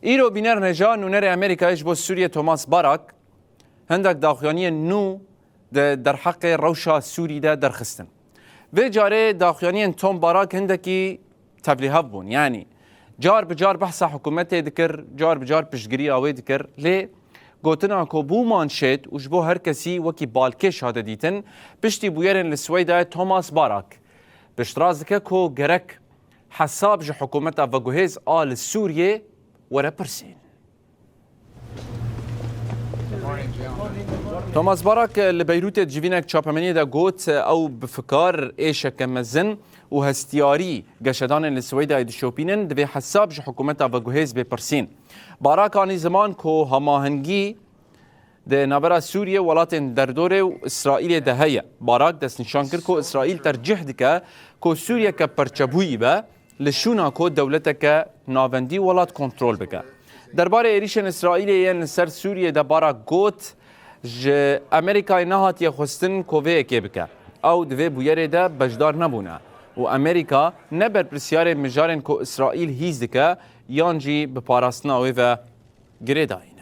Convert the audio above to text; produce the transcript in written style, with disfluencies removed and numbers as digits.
ایرو بینر نجا نونر امریکا ایش با سوریه توماس باراک هندک داخیانی نو در حق روشا سوری ده درخستن و جاره داخیانی توم باراک هندکی تبلیغ بون یعنی جار بجار بحث حکومت دکر جار بجار پشگری آوی دکر لی گوتنا کو بو مانشید وش بو هر کسی وکی بالکش هاده دیتن پشتی بویرن لسویده توماس باراک بشتراز دکه کو گرک حساب جو حکومت و گوهز آل سوریه ورا برسين توماس باراك لبيروت جيفينك تشابامني دا قوت او بفكار ايشا كمزن وهستياري قشدان السويدة ايدشوبينن دبي حساب جو حكومتا وجوهيز ببرسين باراك اني زمان كو هماهنگي ده نبرا سوريا ولاتن دردوره واسرائيل دهيا باراك دست نشان كر كو اسرائيل ترجح دكا كو سوريا كبرچبوي با لشونا کو دولتک ناوندی ولات کنترل بکه درباره ایریشن اسرائیل یان سر سوریه د بارا گوت ج امریکای نهات یخستن کووی کی بکه او دوی بویره ده بجدار نبونه و امریکا نبر پرسیار مجارن کو اسرائیل هیز دکه یانجی به پاراستنا و گریداین